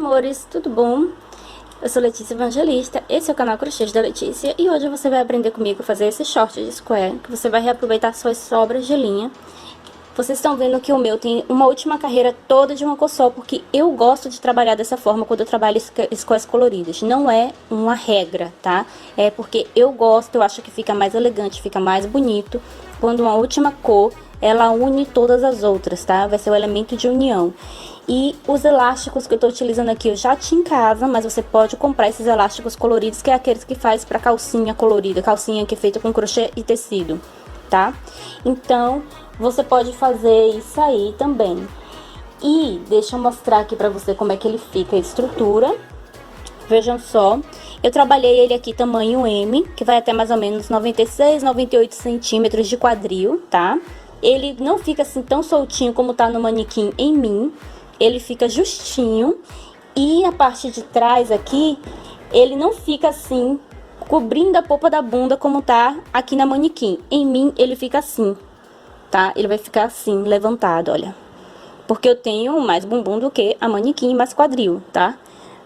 amores, tudo bom? Eu sou Letícia Evangelista, esse é o canal Crochês da Letícia e hoje você vai aprender comigo a fazer esse short de square, que você vai reaproveitar suas sobras de linha. Vocês estão vendo que o meu tem uma última carreira toda de uma cor só, porque eu gosto de trabalhar dessa forma quando eu trabalho squares coloridas. Não é uma regra, tá? É porque eu gosto, eu acho que fica mais elegante, fica mais bonito quando uma última cor ela une todas as outras, tá? Vai ser o elemento de união. E os elásticos que eu tô utilizando aqui eu já tinha em casa, mas você pode comprar esses elásticos coloridos, que é aqueles que faz pra calcinha colorida, calcinha que é feita com crochê e tecido, tá? Então, você pode fazer isso aí também. E deixa eu mostrar aqui pra você como é que ele fica a estrutura. Vejam só, eu trabalhei ele aqui tamanho M, que vai até mais ou menos 96, 98 centímetros de quadril, tá? Ele não fica assim tão soltinho como tá no manequim em mim, ele fica justinho. E a parte de trás aqui, ele não fica assim, cobrindo a polpa da bunda como tá aqui na manequim. Em mim, ele fica assim, tá? Ele vai ficar assim, levantado, olha. Porque eu tenho mais bumbum do que a manequim, mais quadril, tá?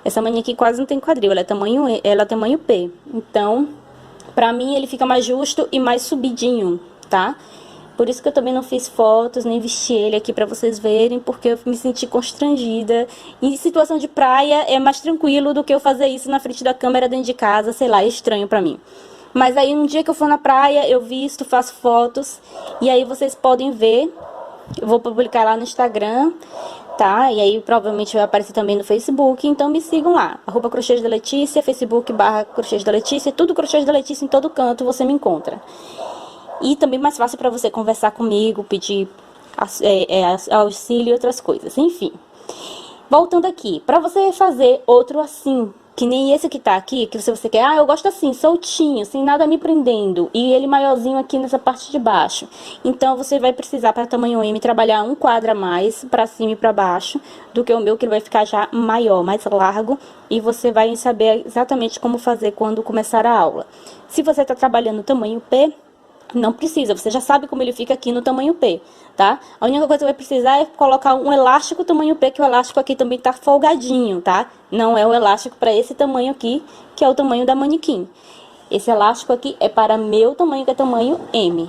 Essa manequim quase não tem quadril, ela é tamanho P. Então, pra mim, ele fica mais justo e mais subidinho, tá? Por isso que eu também não fiz fotos, nem vesti ele aqui pra vocês verem, porque eu me senti constrangida. Em situação de praia, é mais tranquilo do que eu fazer isso na frente da câmera dentro de casa, sei lá, é estranho pra mim. Mas aí, um dia que eu for na praia, eu visto, faço fotos, e aí vocês podem ver. Eu vou publicar lá no Instagram, tá? E aí provavelmente vai aparecer também no Facebook, então me sigam lá. @Crochês da Letícia, Facebook /Crochês da Letícia, tudo Crochês da Letícia, em todo canto você me encontra. E também mais fácil para você conversar comigo, pedir auxílio e outras coisas, enfim. Voltando aqui, para você fazer outro assim, que nem esse que tá aqui, que você quer, eu gosto assim, soltinho, sem nada me prendendo, e ele maiorzinho aqui nessa parte de baixo. Então, você vai precisar, para tamanho M, trabalhar um quadro a mais, para cima e para baixo, do que o meu, que ele vai ficar já maior, mais largo, e você vai saber exatamente como fazer quando começar a aula. Se você tá trabalhando tamanho P, não precisa, você já sabe como ele fica aqui no tamanho P, tá? A única coisa que vai precisar é colocar um elástico tamanho P, que o elástico aqui também tá folgadinho, tá? Não é o elástico para esse tamanho aqui, que é o tamanho da manequim. Esse elástico aqui é para meu tamanho, que é tamanho M.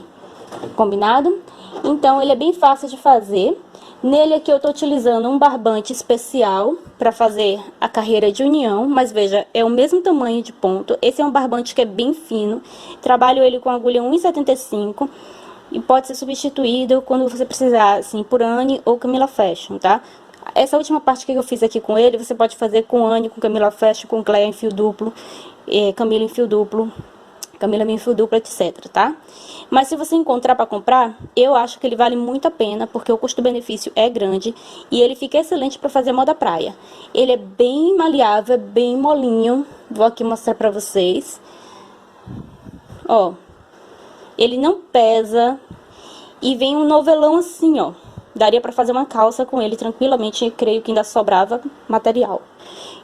Combinado? Então, ele é bem fácil de fazer. Nele aqui eu tô utilizando um barbante especial para fazer a carreira de união, mas veja, é o mesmo tamanho de ponto. Esse é um barbante que é bem fino, trabalho ele com agulha 1,75 e pode ser substituído quando você precisar, assim, por Anne ou Camila Fashion, tá? Essa última parte que eu fiz aqui com ele, você pode fazer com Anne, com Camila Fashion, com Cléia em fio duplo, Camila em fio duplo, Camila em fio duplo, etc, tá? Mas se você encontrar para comprar, eu acho que ele vale muito a pena, porque o custo-benefício é grande e ele fica excelente para fazer moda praia. Ele é bem maleável, bem molinho. Vou aqui mostrar para vocês. Ó, ele não pesa e vem um novelão assim, ó. Daria para fazer uma calça com ele tranquilamente, creio que ainda sobrava material.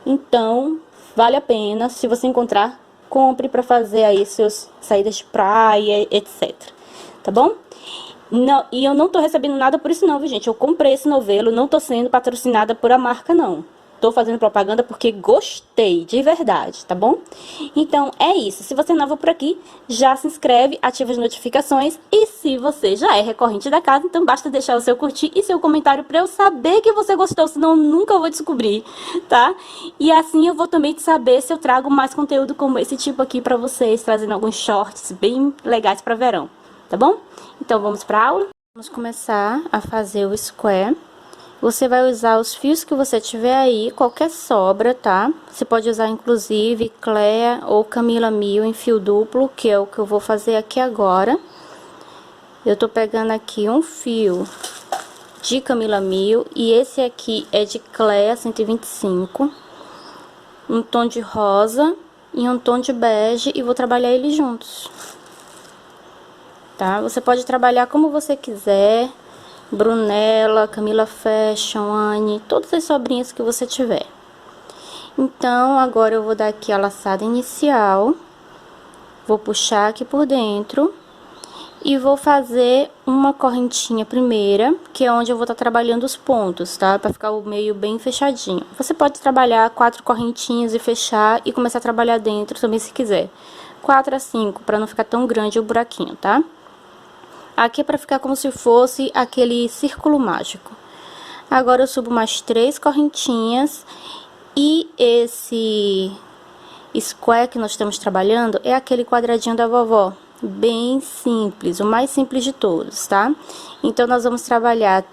Então, vale a pena, se você encontrar, compre para fazer aí seus saídas de praia, etc. Tá bom? Não, e eu não tô recebendo nada por isso não, viu, gente? Eu comprei esse novelo, não tô sendo patrocinada por a marca, não. Tô fazendo propaganda porque gostei, de verdade, tá bom? Então, é isso. Se você é nova por aqui, já se inscreve, ativa as notificações. E se você já é recorrente da casa, então basta deixar o seu curtir e seu comentário pra eu saber que você gostou, senão eu nunca vou descobrir, tá? E assim eu vou também saber se eu trago mais conteúdo como esse tipo aqui pra vocês, trazendo alguns shorts bem legais pra verão, tá bom? Então, vamos pra aula? Vamos começar a fazer o square. Você vai usar os fios que você tiver aí, qualquer sobra, tá? Você pode usar, inclusive, Cléia ou Camila Mil em fio duplo, que é o que eu vou fazer aqui agora. Eu tô pegando aqui um fio de Camila Mil e esse aqui é de Cléia 125. Um tom de rosa e um tom de bege e vou trabalhar eles juntos. Tá? Você pode trabalhar como você quiser. Brunella, Camila Fashion, Anne, todas as sobrinhas que você tiver. Então, agora eu vou dar aqui a laçada inicial. Vou puxar aqui por dentro. e vou fazer uma correntinha primeira, que é onde eu vou estar trabalhando os pontos, tá? Pra ficar o meio bem fechadinho. Você pode trabalhar 4 correntinhas e fechar e começar a trabalhar dentro também se quiser. 4 a 5, pra não ficar tão grande o buraquinho, tá? Aqui é pra ficar como se fosse aquele círculo mágico. Agora eu subo mais 3 correntinhas e esse square que nós estamos trabalhando é aquele quadradinho da vovó, bem simples, o mais simples de todos, tá? Então, nós vamos trabalhar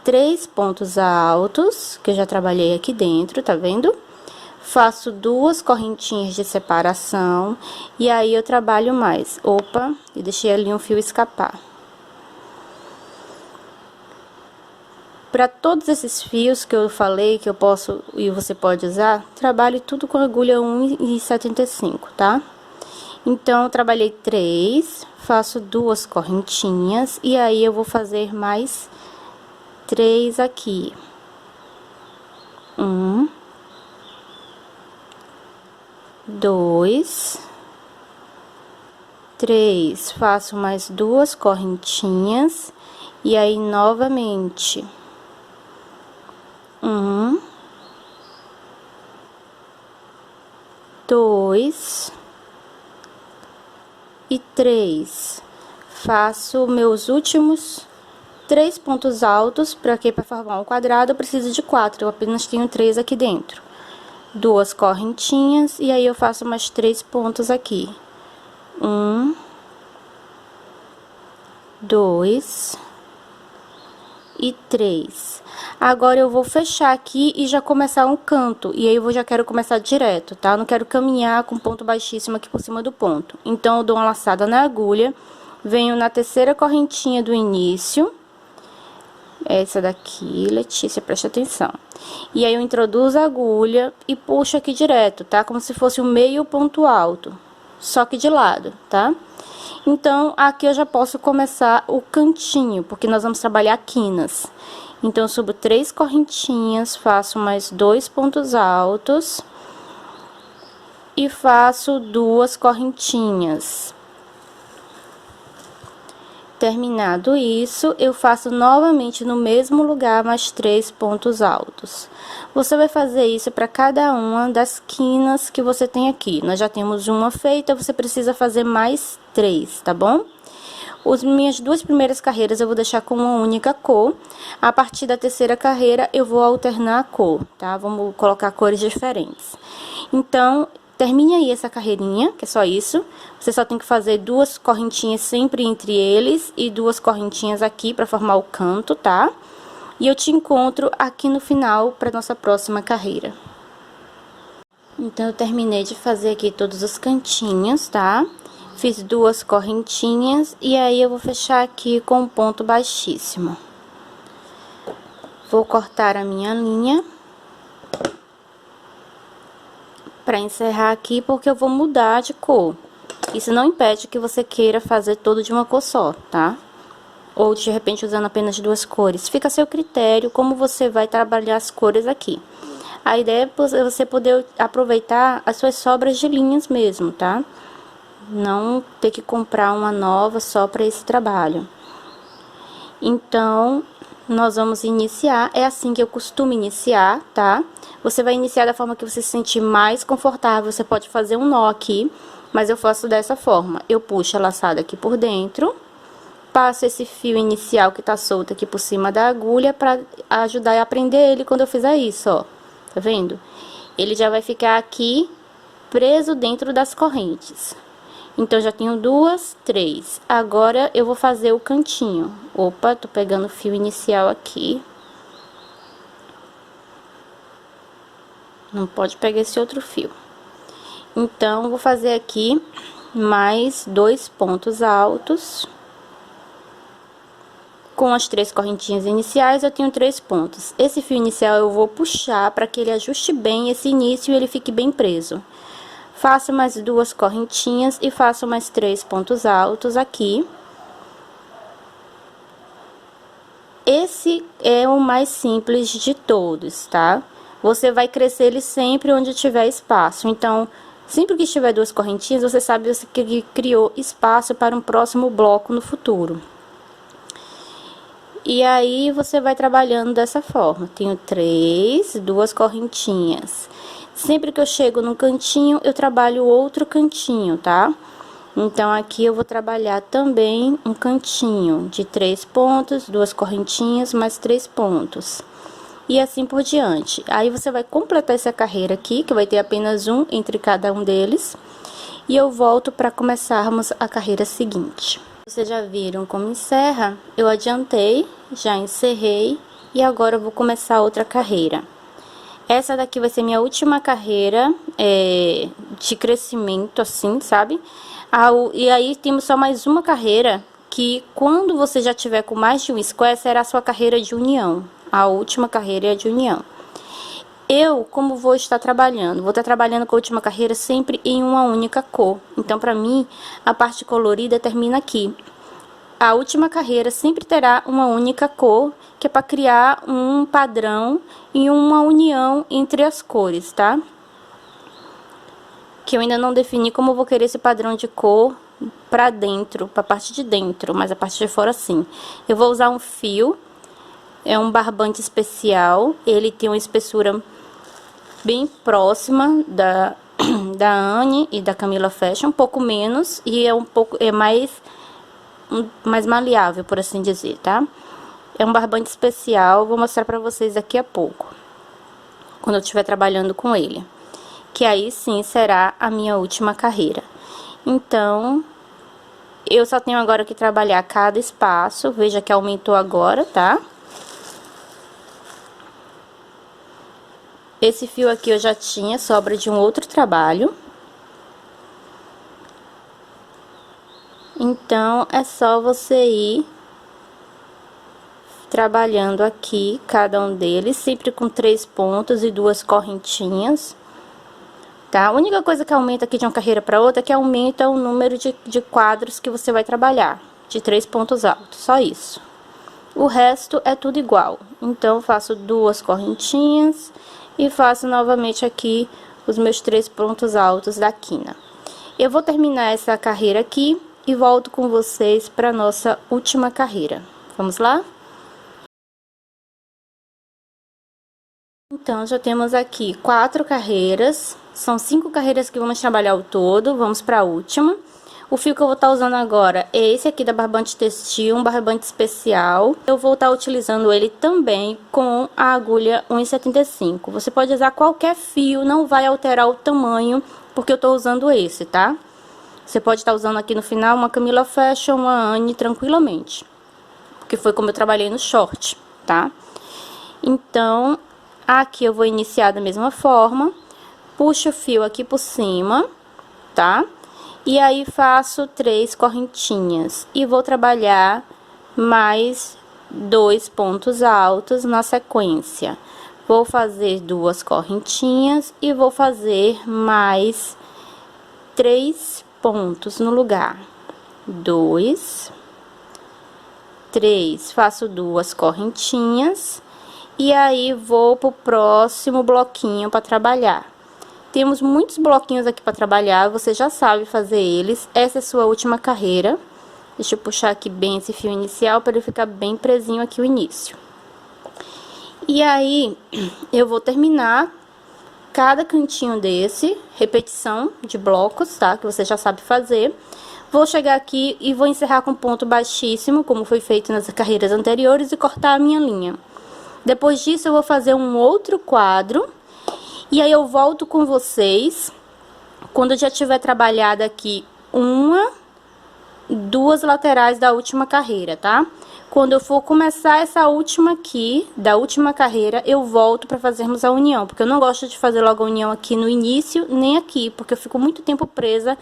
3 pontos altos, que eu já trabalhei aqui dentro, tá vendo? Faço 2 correntinhas de separação, e aí eu trabalho mais. Opa, e deixei ali um fio escapar. Para todos esses fios que eu falei que eu posso e você pode usar, trabalhe tudo com agulha 1,75, tá? Então, eu trabalhei 3, faço 2 correntinhas e aí eu vou fazer mais 3 aqui. 1, 2, 3, faço mais 2 correntinhas e aí novamente 1, 2 e 3. Faço meus últimos 3 pontos altos, para formar um quadrado eu preciso de 4, eu apenas tenho 3 aqui dentro. 2 correntinhas e aí eu faço mais 3 pontos aqui. 1, 2 e 3. Agora eu vou fechar aqui e já começar um canto, e aí eu já quero começar direto, tá? Eu não quero caminhar com ponto baixíssimo aqui por cima do ponto. Então, eu dou uma laçada na agulha, venho na terceira correntinha do início, essa daqui, Letícia, presta atenção. E aí eu introduzo a agulha e puxo aqui direto, tá? Como se fosse o meio ponto alto, só que de lado, tá? Então, aqui eu já posso começar o cantinho, porque nós vamos trabalhar quinas. Então, eu subo 3 correntinhas, faço mais 2 pontos altos e faço 2 correntinhas. Terminado isso, eu faço novamente no mesmo lugar mais 3 pontos altos. Você vai fazer isso para cada uma das quinas que você tem aqui. Nós já temos uma feita, você precisa fazer mais 3, tá bom? As minhas 2 primeiras carreiras eu vou deixar com uma única cor. A partir da terceira carreira eu vou alternar a cor, tá? Vamos colocar cores diferentes. Então, termine aí essa carreirinha, que é só isso. Você só tem que fazer 2 correntinhas sempre entre eles e 2 correntinhas aqui para formar o canto, tá? E eu te encontro aqui no final para nossa próxima carreira. Então, eu terminei de fazer aqui todos os cantinhos, tá? Fiz 2 correntinhas e aí eu vou fechar aqui com um ponto baixíssimo. Vou cortar a minha linha para encerrar aqui, porque eu vou mudar de cor. Isso não impede que você queira fazer todo de uma cor só, tá? Ou de repente usando apenas 2 cores. Fica a seu critério como você vai trabalhar as cores aqui. A ideia é você poder aproveitar as suas sobras de linhas mesmo, tá? Não ter que comprar uma nova só para esse trabalho. Então, nós vamos iniciar, é assim que eu costumo iniciar, tá? Você vai iniciar da forma que você se sentir mais confortável, você pode fazer um nó aqui, mas eu faço dessa forma. Eu puxo a laçada aqui por dentro, passo esse fio inicial que tá solto aqui por cima da agulha para ajudar a prender ele quando eu fizer isso, ó. Tá vendo? Ele já vai ficar aqui preso dentro das correntes. Então, já tenho 2, 3. Agora, eu vou fazer o cantinho. Opa, tô pegando o fio inicial aqui. Não pode pegar esse outro fio. Então, vou fazer aqui mais 2 pontos altos. Com as 3 correntinhas iniciais, eu tenho 3 pontos. Esse fio inicial eu vou puxar para que ele ajuste bem esse início e ele fique bem preso. Faço mais 2 correntinhas e faço mais 3 pontos altos aqui. Esse é o mais simples de todos, tá? Você vai crescer ele sempre onde tiver espaço. Então, Sempre que tiver duas correntinhas, você sabe que criou espaço para um próximo bloco no futuro. E aí, você vai trabalhando dessa forma. Tenho 3, duas correntinhas. Sempre que eu chego no cantinho, eu trabalho outro cantinho, tá? Então, aqui eu vou trabalhar também um cantinho de 3 pontos, duas correntinhas, mais 3 pontos. E assim por diante. Aí, você vai completar essa carreira aqui, que vai ter apenas um entre cada um deles. E eu volto para começarmos a carreira seguinte. Vocês já viram como encerra? Eu adiantei, já encerrei e agora eu vou começar outra carreira. Essa daqui vai ser minha última carreira de crescimento, assim, sabe? E aí temos só mais uma carreira que quando você já tiver com mais de um square, será a sua carreira de união. A última carreira é a de união. Como vou estar trabalhando? Vou estar trabalhando com a última carreira sempre em uma única cor. Então, para mim, a parte colorida termina aqui. A última carreira sempre terá uma única cor, que é para criar um padrão e uma união entre as cores, tá? Que eu ainda não defini como eu vou querer esse padrão de cor para dentro, para a parte de dentro, mas a parte de fora sim. Eu vou usar um fio, é um barbante especial, ele tem uma espessura bem próxima da Anne e da Camila Fashion, um pouco menos e é mais maleável, por assim dizer, tá? É um barbante especial, vou mostrar pra vocês daqui a pouco, quando eu estiver trabalhando com ele, que aí sim será a minha última carreira. Então, eu só tenho agora que trabalhar cada espaço, veja que aumentou agora, tá? Esse fio aqui eu já tinha sobra de um outro trabalho. Então, é só você ir trabalhando aqui, cada um deles, sempre com 3 pontos e 2 correntinhas, tá? A única coisa que aumenta aqui de uma carreira para outra é que aumenta o número de quadros que você vai trabalhar, de 3 pontos altos, só isso. O resto é tudo igual. Então, faço 2 correntinhas e faço novamente aqui os meus 3 pontos altos da quina. Eu vou terminar essa carreira aqui e volto com vocês para nossa última carreira. Vamos lá? Então, já temos aqui 4 carreiras, são 5 carreiras que vamos trabalhar o todo, vamos para a última. O fio que eu vou estar usando agora é esse aqui da Barbante Textil, um barbante especial. Eu vou estar utilizando ele também com a agulha 1,75. Você pode usar qualquer fio, não vai alterar o tamanho, porque eu estou usando esse, tá? Você pode estar usando aqui no final uma Camila Fashion, uma Anne, tranquilamente. Porque foi como eu trabalhei no short, tá? Então, aqui eu vou iniciar da mesma forma, puxo o fio aqui por cima, tá? E aí, faço 3 correntinhas e vou trabalhar mais 2 pontos altos na sequência. Vou fazer 2 correntinhas e vou fazer mais 3 pontos no lugar. 2, 3, faço 2 correntinhas e aí vou pro próximo bloquinho para trabalhar. Temos muitos bloquinhos aqui para trabalhar, você já sabe fazer eles. Essa é a sua última carreira. Deixa eu puxar aqui bem esse fio inicial para ele ficar bem presinho aqui o início. E aí, eu vou terminar cada cantinho desse, repetição de blocos, tá? Que você já sabe fazer. Vou chegar aqui e vou encerrar com ponto baixíssimo, como foi feito nas carreiras anteriores, e cortar a minha linha. Depois disso, eu vou fazer um outro quadro. E aí, eu volto com vocês, quando eu já tiver trabalhado aqui duas laterais da última carreira, tá? Quando eu for começar essa última aqui, da última carreira, eu volto pra fazermos a união. Porque eu não gosto de fazer logo a união aqui no início, nem aqui, porque eu fico muito tempo presa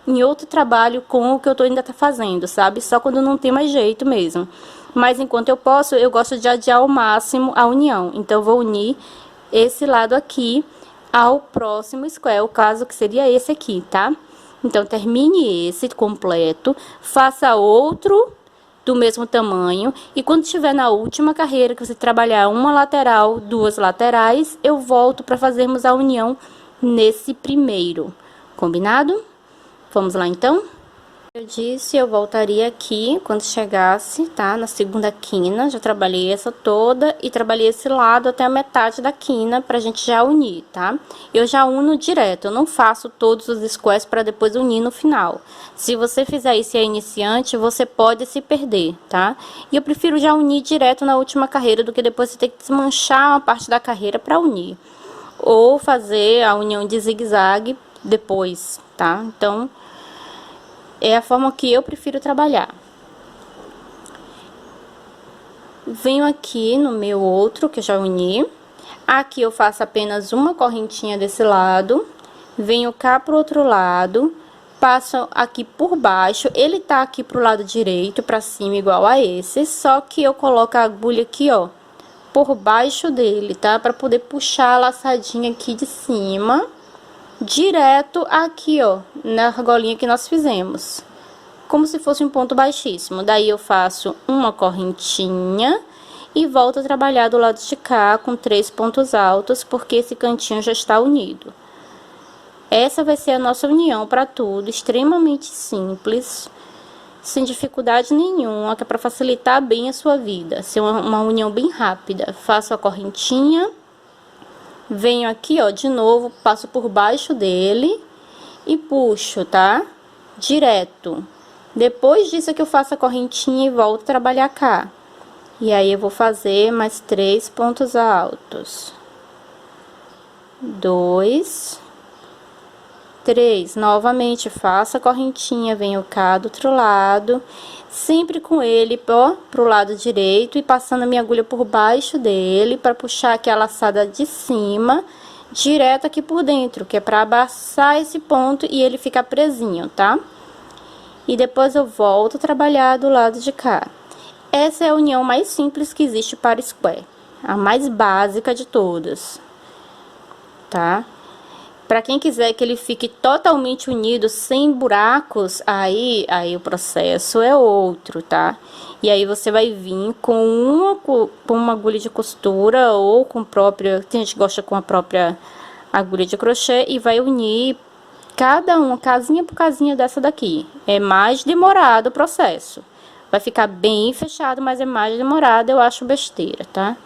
em outro trabalho com o que eu tô ainda fazendo, sabe? Só quando não tem mais jeito mesmo. Mas enquanto eu posso, eu gosto de adiar ao máximo a união. Então, eu vou unir esse lado aqui ao próximo square, o caso que seria esse aqui, tá? Então, termine esse completo, faça outro do mesmo tamanho, e quando estiver na última carreira, que você trabalhar uma lateral, 2 laterais, eu volto para fazermos a união nesse primeiro. Combinado? Vamos lá, então? Eu disse, eu voltaria aqui quando chegasse, tá? Na segunda quina, já trabalhei essa toda e trabalhei esse lado até a metade da quina pra gente já unir, tá? Eu já uno direto, eu não faço todos os squares para depois unir no final. Se você fizer isso e é iniciante, você pode se perder, tá? E eu prefiro já unir direto na última carreira do que depois você ter que desmanchar uma parte da carreira para unir. Ou fazer a união de zigue-zague depois, tá? Então, é a forma que eu prefiro trabalhar. Venho aqui no meu outro, que eu já uni. Aqui eu faço apenas uma correntinha desse lado. Venho cá pro outro lado. Passo aqui por baixo. Ele tá aqui pro lado direito, pra cima, igual a esse. Só que eu coloco a agulha aqui, ó, por baixo dele, tá? Pra poder puxar a laçadinha aqui de cima. Direto aqui, ó, na argolinha que nós fizemos, como se fosse um ponto baixíssimo. Daí eu faço uma correntinha e volto a trabalhar do lado de cá com 3 pontos altos, porque esse cantinho já está unido. Essa vai ser a nossa união para tudo, extremamente simples, sem dificuldade nenhuma, que é para facilitar bem a sua vida, ser uma união bem rápida. Faço a correntinha. Venho aqui, ó, de novo, passo por baixo dele e puxo, tá? Direto. Depois disso é que eu faço a correntinha e volto a trabalhar cá. E aí, eu vou fazer mais 3 pontos altos. 2, 3. Novamente, faço a correntinha, venho cá do outro lado. Sempre com ele, ó, pro lado direito e passando a minha agulha por baixo dele para puxar aqui a laçada de cima, direto aqui por dentro, que é para abaçar esse ponto e ele ficar presinho, tá? E depois eu volto a trabalhar do lado de cá. Essa é a união mais simples que existe para square, a mais básica de todas, tá? Para quem quiser que ele fique totalmente unido, sem buracos, aí o processo é outro, tá? E aí você vai vir com uma agulha de costura ou com própria, tem gente que gosta com a própria agulha de crochê e vai unir cada uma, casinha por casinha dessa daqui. É mais demorado o processo. Vai ficar bem fechado, mas é mais demorado, eu acho besteira, tá?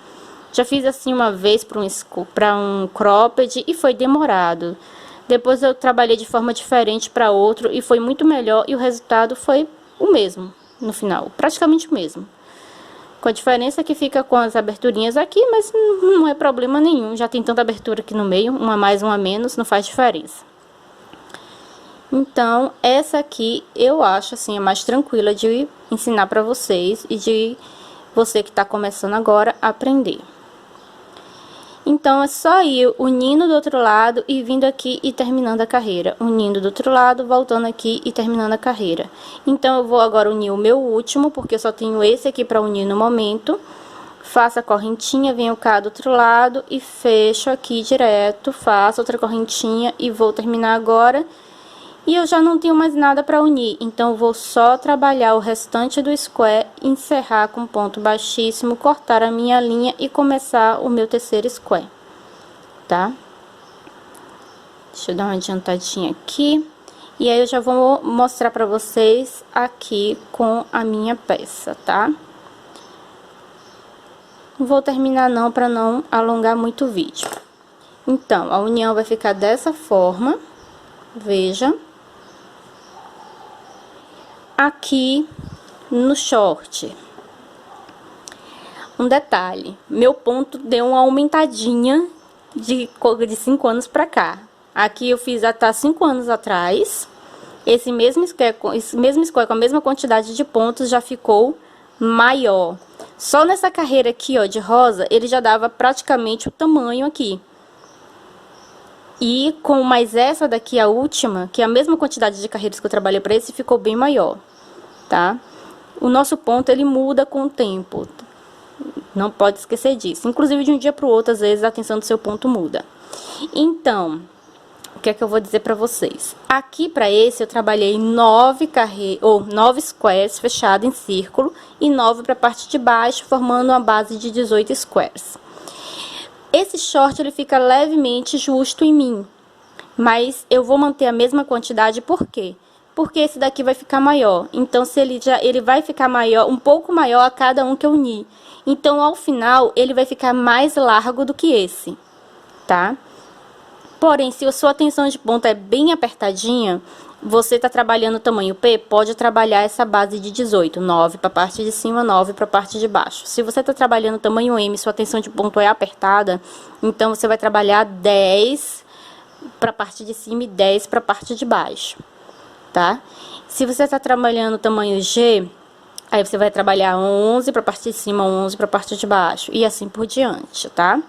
Já fiz assim uma vez para um cropped e foi demorado. Depois eu trabalhei de forma diferente para outro e foi muito melhor e o resultado foi o mesmo no final, praticamente o mesmo. Com a diferença que fica com as aberturinhas aqui, mas não é problema nenhum, já tem tanta abertura aqui no meio, uma mais, uma menos, não faz diferença. Então, essa aqui eu acho assim a mais tranquila de ensinar para vocês e de você que está começando agora a aprender. Então, é só ir unindo do outro lado e vindo aqui e terminando a carreira. Unindo do outro lado, voltando aqui e terminando a carreira. Então, eu vou agora unir o meu último, porque eu só tenho esse aqui para unir no momento. Faço a correntinha, venho cá do outro lado e fecho aqui direto. Faço outra correntinha e vou terminar agora. E eu já não tenho mais nada para unir, então eu vou só trabalhar o restante do square, encerrar com ponto baixíssimo, cortar a minha linha e começar o meu terceiro square, tá? Deixa eu dar uma adiantadinha aqui. E aí eu já vou mostrar para vocês aqui com a minha peça, tá? Não vou terminar não, para não alongar muito o vídeo. Então, a união vai ficar dessa forma, veja. Aqui no short, um detalhe, meu ponto deu uma aumentadinha de 5 anos pra cá. Aqui eu fiz até 5 anos atrás, esse mesmo square com a mesma quantidade de pontos já ficou maior. Só nessa carreira aqui, ó, de rosa, ele já dava praticamente o tamanho aqui. E com mais essa daqui, a última, que é a mesma quantidade de carreiras que eu trabalhei para esse, ficou bem maior, tá? O nosso ponto, ele muda com o tempo. Não pode esquecer disso. Inclusive, de um dia para o outro, às vezes, a tensão do seu ponto muda. Então, o que é que eu vou dizer para vocês? Aqui, para esse, eu trabalhei 9 squares fechados em círculo e 9 para a parte de baixo, formando uma base de 18 squares. Esse short, ele fica levemente justo em mim. Mas eu vou manter a mesma quantidade, por quê? Porque esse daqui vai ficar maior. Então, se ele vai ficar maior, um pouco maior a cada um que eu unir. Então, ao final, ele vai ficar mais largo do que esse, tá? Porém, se a sua tensão de ponta é bem apertadinha, você tá trabalhando o tamanho P, pode trabalhar essa base de 18, 9 para a parte de cima, 9 para a parte de baixo. Se você tá trabalhando o tamanho M, sua tensão de ponto é apertada, então você vai trabalhar 10 para a parte de cima e 10 para a parte de baixo, tá? Se você tá trabalhando o tamanho G, aí você vai trabalhar 11 para a parte de cima, 11 para a parte de baixo e assim por diante, tá?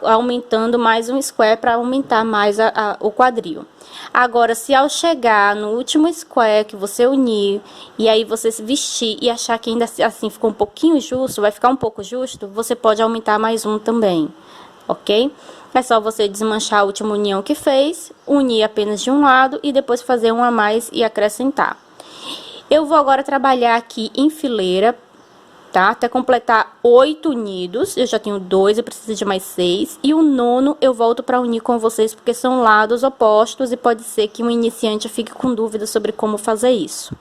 Aumentando mais um square para aumentar mais o quadril. Agora, se ao chegar no último square que você unir, e aí você se vestir e achar que ainda assim ficou um pouquinho justo, vai ficar um pouco justo, você pode aumentar mais um também, ok? É só você desmanchar a última união que fez, unir apenas de um lado e depois fazer um a mais e acrescentar. Eu vou agora trabalhar aqui em fileira, tá? Até completar 8 unidos, eu já tenho 2, eu preciso de mais 6. E o nono eu volto para unir com vocês, porque são lados opostos e pode ser que um iniciante fique com dúvida sobre como fazer isso,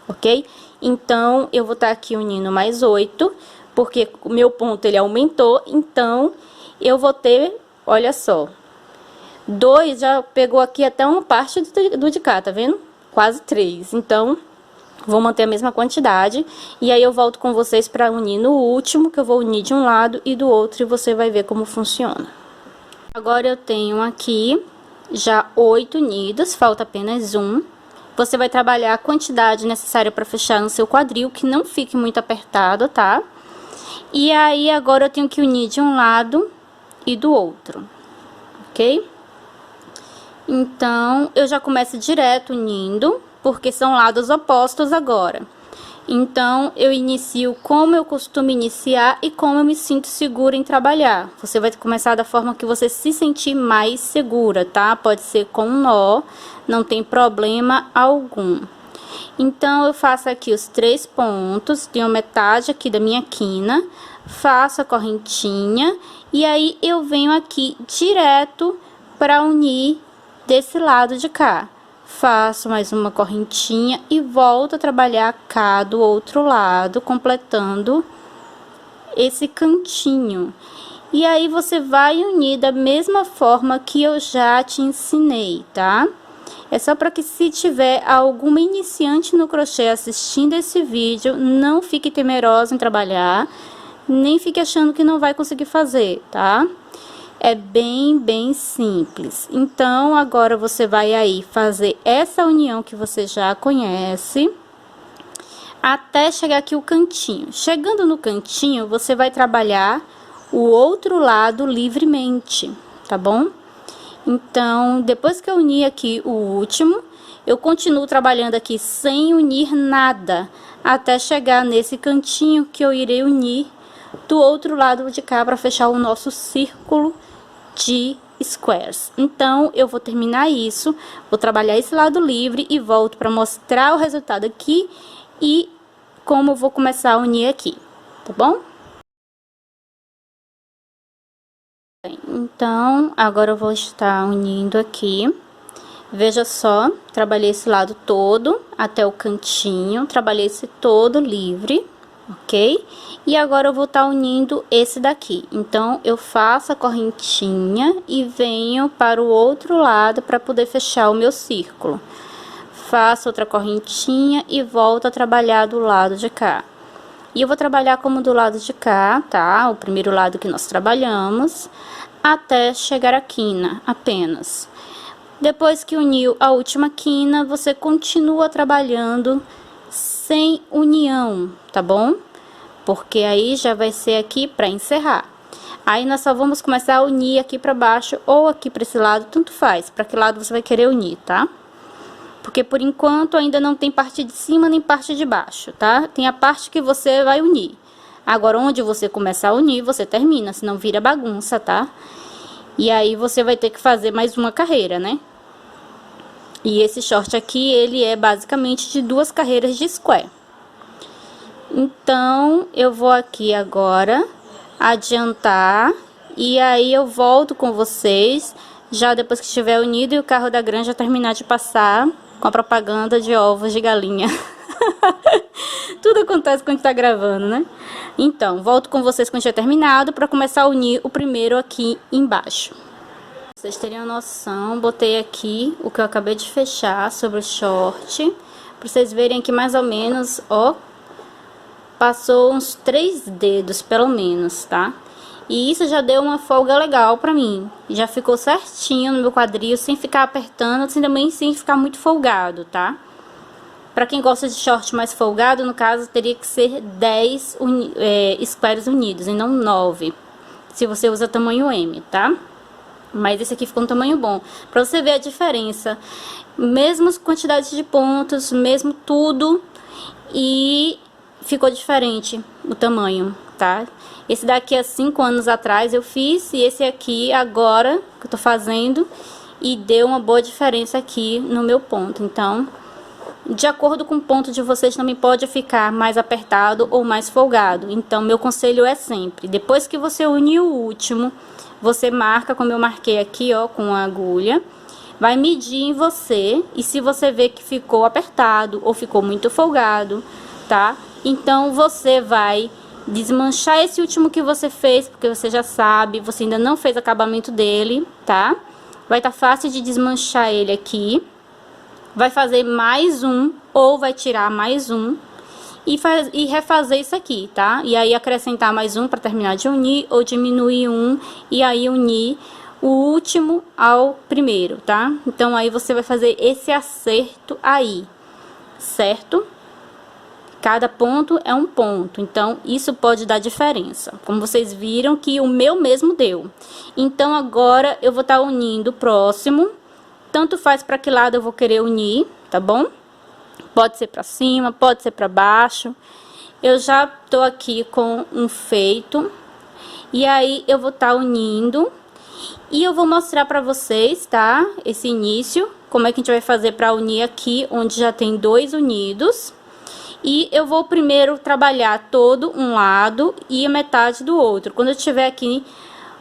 ok? Então, eu vou estar aqui unindo mais 8, porque o meu ponto ele aumentou, então eu vou ter, olha só, 2 já pegou aqui até uma parte do de cá, tá vendo? Quase 3, então vou manter a mesma quantidade e aí eu volto com vocês para unir no último, que eu vou unir de um lado e do outro e você vai ver como funciona. Agora eu tenho aqui já 8 unidos, falta apenas um. Você vai trabalhar a quantidade necessária para fechar no seu quadril, que não fique muito apertado, tá? E aí agora eu tenho que unir de um lado e do outro, ok? Então, eu já começo direto unindo, porque são lados opostos agora. Então, eu inicio como eu costumo iniciar e como eu me sinto segura em trabalhar. Você vai começar da forma que você se sentir mais segura, tá? Pode ser com um nó, não tem problema algum. Então, eu faço aqui os 3 pontos, tenho metade aqui da minha quina, faço a correntinha e aí eu venho aqui direto para unir desse lado de cá. Faço mais uma correntinha e volto a trabalhar cá do outro lado, completando esse cantinho. E aí, você vai unir da mesma forma que eu já te ensinei, tá? É só para que se tiver alguma iniciante no crochê assistindo esse vídeo, não fique temerosa em trabalhar, nem fique achando que não vai conseguir fazer, tá? É bem simples. Então, agora você vai aí fazer essa união que você já conhece, até chegar aqui o cantinho. Chegando no cantinho, você vai trabalhar o outro lado livremente, tá bom? Então, depois que eu unir aqui o último, eu continuo trabalhando aqui sem unir nada, até chegar nesse cantinho que eu irei unir do outro lado de cá para fechar o nosso círculo de squares. Então, eu vou terminar isso, vou trabalhar esse lado livre e volto para mostrar o resultado aqui e como eu vou começar a unir aqui, tá bom? Então, agora eu vou estar unindo aqui. Veja só, trabalhei esse lado todo até o cantinho, trabalhei esse todo livre, ok? E agora eu vou estar unindo esse daqui. Então, eu faço a correntinha e venho para o outro lado para poder fechar o meu círculo. Faço outra correntinha e volto a trabalhar do lado de cá. E eu vou trabalhar como do lado de cá, tá? O primeiro lado que nós trabalhamos, até chegar à quina, apenas. Depois que uniu a última quina, você continua trabalhando sem união, tá bom? Porque aí já vai ser aqui para encerrar. Aí nós só vamos começar a unir aqui para baixo ou aqui para esse lado, tanto faz, para que lado você vai querer unir, tá? Porque por enquanto ainda não tem parte de cima nem parte de baixo, tá? Tem a parte que você vai unir. Agora, onde você começar a unir, você termina, senão vira bagunça, tá? E aí você vai ter que fazer mais uma carreira, né? E esse short aqui, ele é basicamente de 2 carreiras de square. Então, eu vou aqui agora adiantar e aí eu volto com vocês já depois que estiver unido e o carro da granja terminar de passar com a propaganda de ovos de galinha. Tudo acontece quando a gente tá gravando, né? Então, volto com vocês quando tiver terminado para começar a unir o primeiro aqui embaixo. Pra vocês terem uma noção, botei aqui o que eu acabei de fechar sobre o short, para vocês verem aqui mais ou menos, ó, passou uns 3 dedos pelo menos, tá? E isso já deu uma folga legal pra mim, já ficou certinho no meu quadril, sem ficar apertando, assim, também sem ficar muito folgado, tá? Pra quem gosta de short mais folgado, no caso, teria que ser 10 squares unidos, e não 9, se você usa tamanho M, tá? Mas esse aqui ficou um tamanho bom, pra você ver a diferença, mesmo quantidade de pontos, mesmo tudo, e ficou diferente o tamanho, tá? Esse daqui há 5 anos atrás eu fiz, e esse aqui agora que eu tô fazendo, e deu uma boa diferença aqui no meu ponto. Então, de acordo com o ponto de vocês, também pode ficar mais apertado ou mais folgado. Então, meu conselho é sempre, depois que você unir o último, você marca como eu marquei aqui, ó, com a agulha, vai medir em você, e se você vê que ficou apertado ou ficou muito folgado, tá? Então, você vai desmanchar esse último que você fez, porque você já sabe, você ainda não fez acabamento dele, tá? Vai estar fácil de desmanchar ele aqui. Vai fazer mais um, ou vai tirar mais um, e refazer isso aqui, tá? E aí acrescentar mais um para terminar de unir, ou diminuir um, e aí unir o último ao primeiro, tá? Então, aí você vai fazer esse acerto aí, certo? Cada ponto é um ponto, então isso pode dar diferença. Como vocês viram que o meu mesmo deu. Então, agora eu vou estar unindo o próximo. Tanto faz para que lado eu vou querer unir, tá bom? Pode ser para cima, pode ser para baixo. Eu já tô aqui com um feito. E aí, eu vou estar unindo. E eu vou mostrar para vocês, tá? Esse início, como é que a gente vai fazer para unir aqui, onde já tem 2 unidos. E eu vou primeiro trabalhar todo um lado e a metade do outro. Quando eu estiver aqui,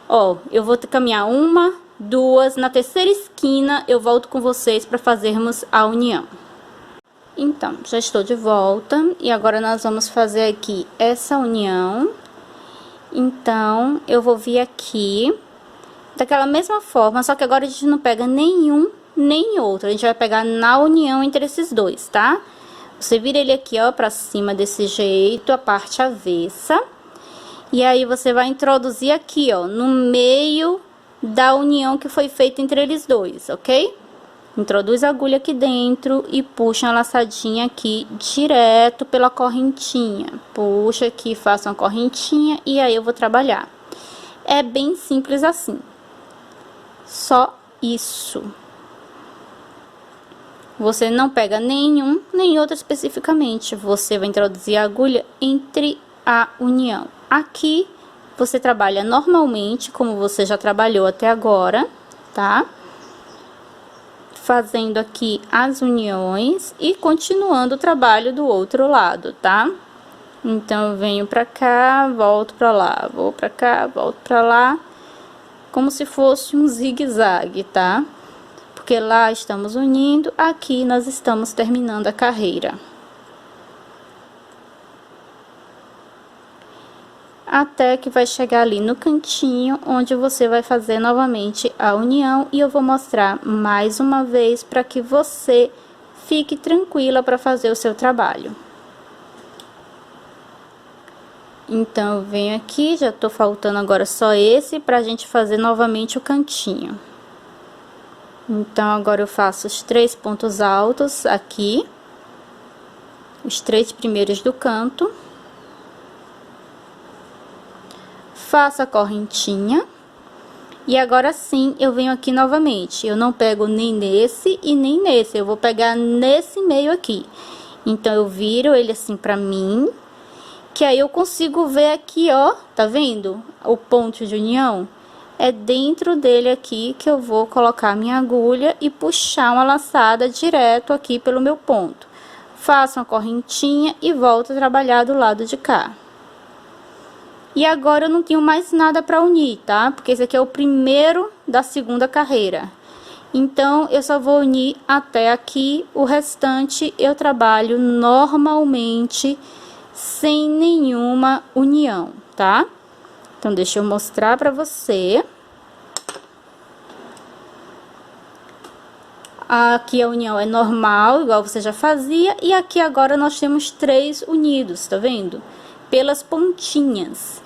ó, eu vou caminhar 1, 2, na terceira esquina eu volto com vocês para fazermos a união. Então, já estou de volta e agora nós vamos fazer aqui essa união. Então, eu vou vir aqui daquela mesma forma, só que agora a gente não pega nenhum nem outro, a gente vai pegar na união entre esses dois, tá? Você vira ele aqui, ó, pra cima desse jeito, a parte avessa. E aí, você vai introduzir aqui, ó, no meio da união que foi feita entre eles dois, ok? Introduz a agulha aqui dentro e puxa uma laçadinha aqui direto pela correntinha. Puxa aqui, faça uma correntinha e aí eu vou trabalhar. É bem simples assim. Só isso. Você não pega nenhum, nem outro especificamente. Você vai introduzir a agulha entre a união. Aqui, você trabalha normalmente, como você já trabalhou até agora, tá? Fazendo aqui as uniões e continuando o trabalho do outro lado, tá? Então, eu venho pra cá, volto pra lá, vou pra cá, volto pra lá, como se fosse um zigue-zague, tá? Porque lá estamos unindo, aqui nós estamos terminando a carreira. Até que vai chegar ali no cantinho, onde você vai fazer novamente a união. E eu vou mostrar mais uma vez para que você fique tranquila para fazer o seu trabalho. Então, eu venho aqui, já tô faltando agora só esse pra gente fazer novamente o cantinho. Então, agora eu faço os 3 pontos altos aqui, os 3 primeiros do canto. Faço a correntinha. E agora sim, eu venho aqui novamente. Eu não pego nem nesse e nem nesse, eu vou pegar nesse meio aqui. Então, eu viro ele assim pra mim, que aí eu consigo ver aqui, ó, tá vendo? O ponto de união. É dentro dele aqui que eu vou colocar minha agulha e puxar uma laçada direto aqui pelo meu ponto. Faço uma correntinha e volto a trabalhar do lado de cá. E agora eu não tenho mais nada para unir, tá? Porque esse aqui é o primeiro da segunda carreira. Então, eu só vou unir até aqui, o restante eu trabalho normalmente, sem nenhuma união, tá? Então, deixa eu mostrar pra você. Aqui a união é normal, igual você já fazia, e aqui agora nós temos 3 unidos, tá vendo? Pelas pontinhas.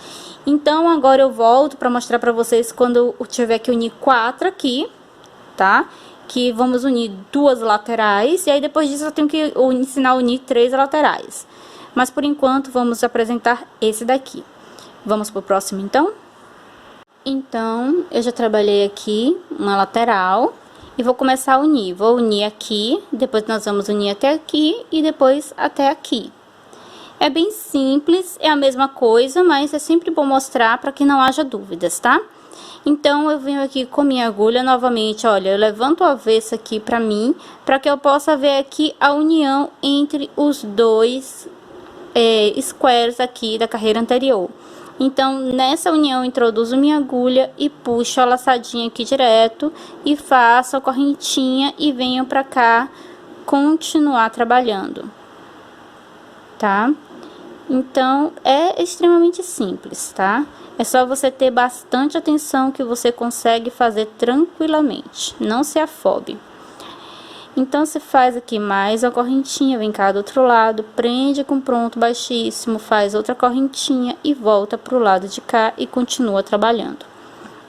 Então, agora eu volto pra mostrar pra vocês quando eu tiver que unir 4 aqui, tá? Que vamos unir 2 laterais, e aí depois disso eu tenho que ensinar a unir 3 laterais. Mas por enquanto vamos apresentar esse daqui. Vamos pro próximo então? Então, eu já trabalhei aqui uma lateral e vou começar a unir. Vou unir aqui, depois nós vamos unir até aqui e depois até aqui. É bem simples, é a mesma coisa, mas é sempre bom mostrar para que não haja dúvidas, tá? Então, eu venho aqui com minha agulha novamente, olha, eu levanto o avesso aqui pra mim, para que eu possa ver aqui a união entre os dois squares aqui da carreira anterior. Então, nessa união, eu introduzo minha agulha e puxo a laçadinha aqui direto e faço a correntinha e venho pra cá continuar trabalhando, tá? Então, é extremamente simples, tá? É só você ter bastante atenção que você consegue fazer tranquilamente, não se afobe. Então, você faz aqui mais uma correntinha, vem cá do outro lado, prende com ponto baixíssimo, faz outra correntinha e volta pro lado de cá e continua trabalhando.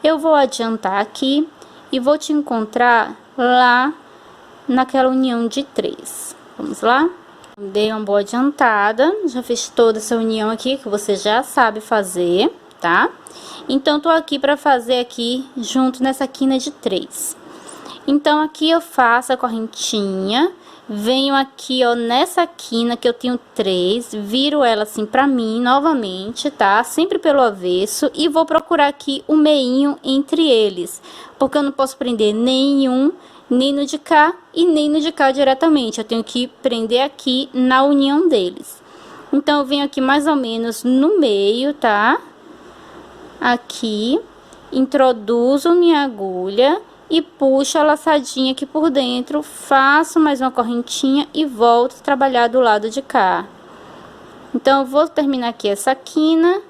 Eu vou adiantar aqui e vou te encontrar lá naquela união de 3. Vamos lá? Dei uma boa adiantada, já fiz toda essa união aqui que você já sabe fazer, tá? Então, tô aqui para fazer aqui junto nessa quina de 3. Então, aqui eu faço a correntinha, venho aqui, ó, nessa quina que eu tenho 3, viro ela assim pra mim novamente, tá? Sempre pelo avesso, e vou procurar aqui o meinho entre eles, porque eu não posso prender nenhum, nem no de cá e nem no de cá diretamente, eu tenho que prender aqui na união deles. Então, eu venho aqui mais ou menos no meio, tá? Aqui, introduzo minha agulha e puxo a laçadinha aqui por dentro, faço mais uma correntinha e volto a trabalhar do lado de cá. Então, eu vou terminar aqui essa quina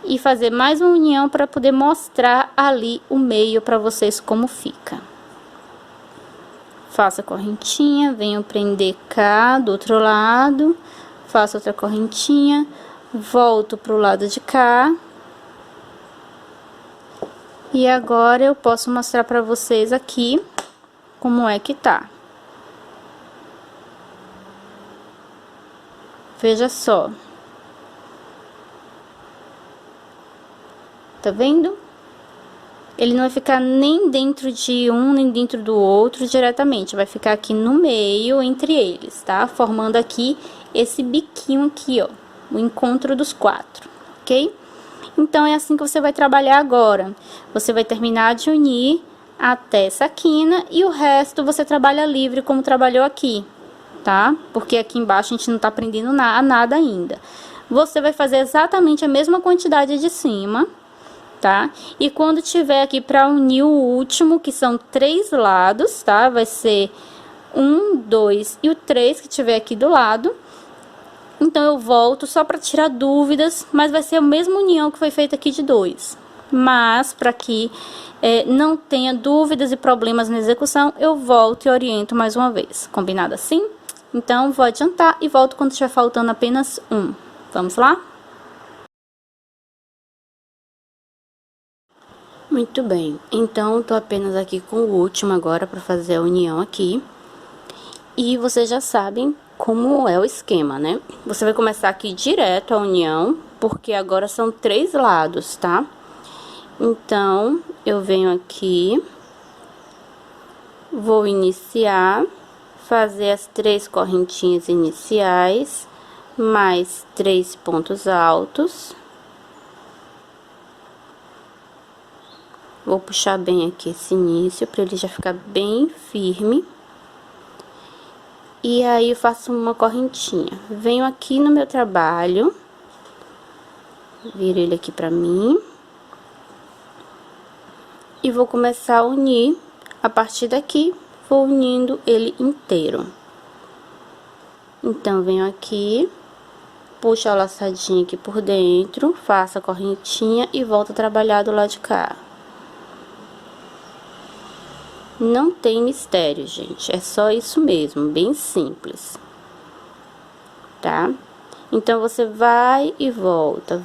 e fazer mais uma união para poder mostrar ali o meio para vocês como fica. Faço a correntinha, venho prender cá do outro lado, faço outra correntinha, volto pro lado de cá. E agora eu posso mostrar pra vocês aqui como é que tá. Veja só. Tá vendo? Ele não vai ficar nem dentro de um, nem dentro do outro diretamente. Vai ficar aqui no meio, entre eles, tá? Formando aqui esse biquinho aqui, ó. O encontro dos 4, ok? Então, é assim que você vai trabalhar agora. Você vai terminar de unir até essa quina e o resto você trabalha livre como trabalhou aqui, tá? Porque aqui embaixo a gente não tá prendendo nada ainda. Você vai fazer exatamente a mesma quantidade de cima, tá? E quando tiver aqui para unir o último, que são 3 lados, tá? Vai ser 1, 2 e o 3 que tiver aqui do lado. Então, eu volto só para tirar dúvidas, mas vai ser a mesma união que foi feita aqui de 2. Mas, para que não tenha dúvidas e problemas na execução, eu volto e oriento mais uma vez. Combinado assim? Então, vou adiantar e volto quando estiver faltando apenas um. Vamos lá? Muito bem. Então, tô apenas aqui com o último agora para fazer a união aqui. E vocês já sabem como é o esquema, né? Você vai começar aqui direto a união, porque agora são 3 lados, tá? Então, eu venho aqui, vou iniciar, fazer as 3 correntinhas iniciais, mais 3 pontos altos. Vou puxar bem aqui esse início, para ele já ficar bem firme. E aí, eu faço uma correntinha. Venho aqui no meu trabalho, Viro ele aqui pra mim. E vou começar a unir, a partir daqui, vou unindo ele inteiro. Então, venho aqui, puxo a laçadinha aqui por dentro, faço a correntinha e volto a trabalhar do lado de cá. Não tem mistério, gente, é só isso mesmo, bem simples, tá? Então, você vai e volta,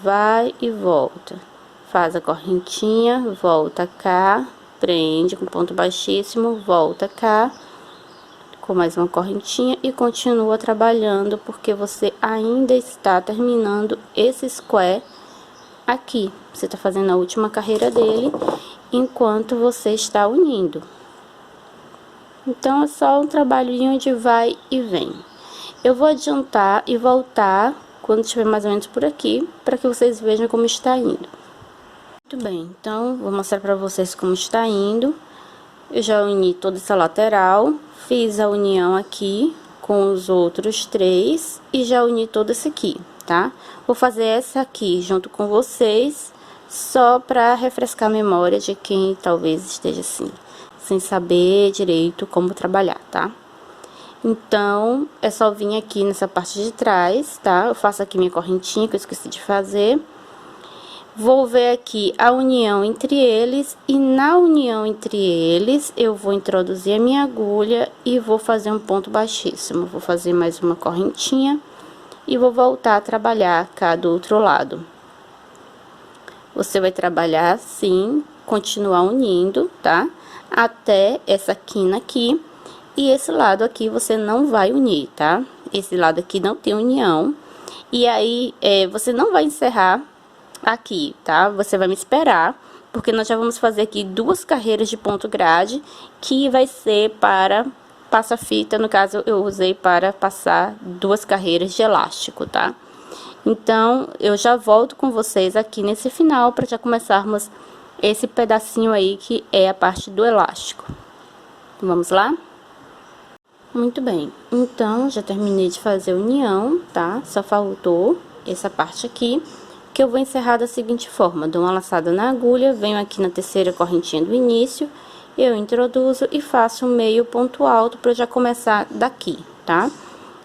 faz a correntinha, volta cá, prende com ponto baixíssimo, volta cá, com mais uma correntinha e continua trabalhando, porque você ainda está terminando esse square aqui. Você está fazendo a última carreira dele, enquanto você está unindo. Então, é só um trabalhinho de vai e vem. Eu vou adiantar e voltar quando estiver mais ou menos por aqui, para que vocês vejam como está indo. Muito bem, então, vou mostrar para vocês como está indo. Eu já uni toda essa lateral, fiz a união aqui com os outros 3 e já uni todo esse aqui, tá? Vou fazer essa aqui junto com vocês, só para refrescar a memória de quem talvez esteja assim, sem saber direito como trabalhar, tá? Então, é só vir aqui nessa parte de trás, tá? Eu faço aqui minha correntinha, que eu esqueci de fazer. Vou ver aqui a união entre eles, e na união entre eles, eu vou introduzir a minha agulha e vou fazer um ponto baixíssimo. Vou fazer mais uma correntinha e vou voltar a trabalhar cá do outro lado. Você vai trabalhar assim, continuar unindo, tá? Até essa quina aqui, e esse lado aqui você não vai unir, tá? Esse lado aqui não tem união, e aí, você não vai encerrar aqui, tá? Você vai me esperar, porque nós já vamos fazer aqui 2 carreiras de ponto grade, que vai ser para passa-fita. No caso, eu usei para passar 2 carreiras de elástico, tá? Então, eu já volto com vocês aqui nesse final, para já começarmos esse pedacinho aí, que é a parte do elástico. Vamos lá? Muito bem, então, já terminei de fazer a união, tá? Só faltou essa parte aqui, que eu vou encerrar da seguinte forma: dou uma laçada na agulha, venho aqui na terceira correntinha do início, eu introduzo e faço um meio ponto alto para já começar daqui, tá?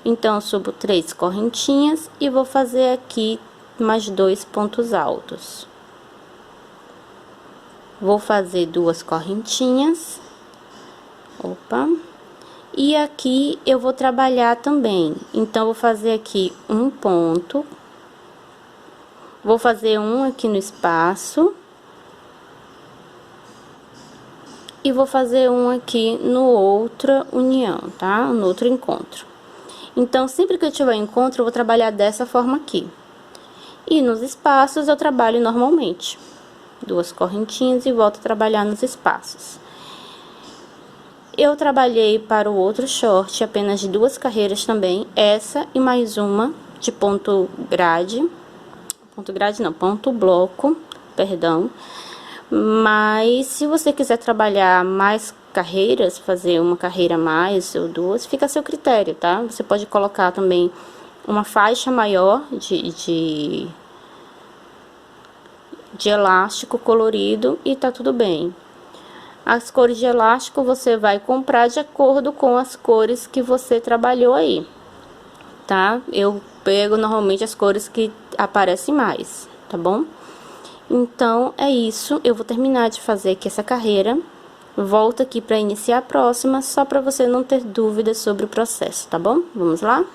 Então, subo 3 correntinhas e vou fazer aqui mais 2 pontos altos. Vou fazer 2 correntinhas, opa, e aqui eu vou trabalhar também. Então, vou fazer aqui um ponto. Vou fazer um aqui no espaço. E vou fazer um aqui no outra união, tá? No outro encontro. Então, sempre que eu tiver encontro, eu vou trabalhar dessa forma aqui. E nos espaços, eu trabalho normalmente. 2 correntinhas e volto a trabalhar nos espaços. Eu trabalhei para o outro short apenas de 2 carreiras também. Essa e mais uma de ponto grade. Ponto grade não, ponto bloco, perdão. Mas se você quiser trabalhar mais carreiras, fazer uma carreira a mais ou 2, fica a seu critério, tá? Você pode colocar também uma faixa maior de elástico colorido e tá tudo bem. As cores de elástico você vai comprar de acordo com as cores que você trabalhou aí, tá? Eu pego normalmente as cores que aparecem mais, tá bom? Então, é isso. Eu vou terminar de fazer aqui essa carreira. Volto aqui para iniciar a próxima, só para você não ter dúvidas sobre o processo, tá bom? Vamos lá?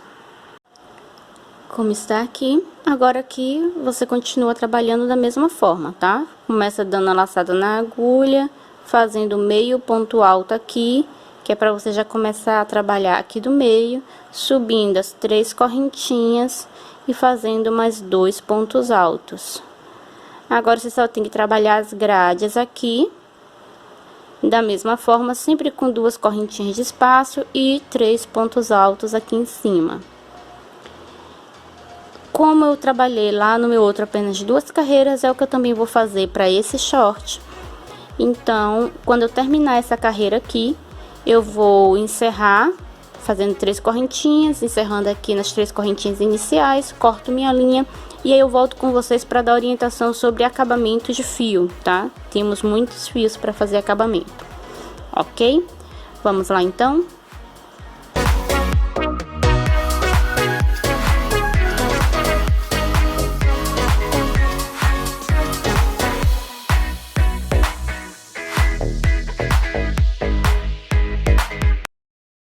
Como está aqui, agora aqui você continua trabalhando da mesma forma, tá? Começa dando a laçada na agulha, fazendo meio ponto alto aqui, que é para você já começar a trabalhar aqui do meio, subindo as 3 correntinhas e fazendo mais 2 pontos altos. Agora, você só tem que trabalhar as grades aqui, da mesma forma, sempre com 2 correntinhas de espaço e 3 pontos altos aqui em cima. Como eu trabalhei lá no meu outro apenas de 2 carreiras, é o que eu também vou fazer para esse short. Então, quando eu terminar essa carreira aqui, eu vou encerrar fazendo 3 correntinhas, encerrando aqui nas 3 correntinhas iniciais, corto minha linha E aí eu volto com vocês para dar orientação sobre acabamento de fio, tá? Temos muitos fios para fazer acabamento, ok? Vamos lá então?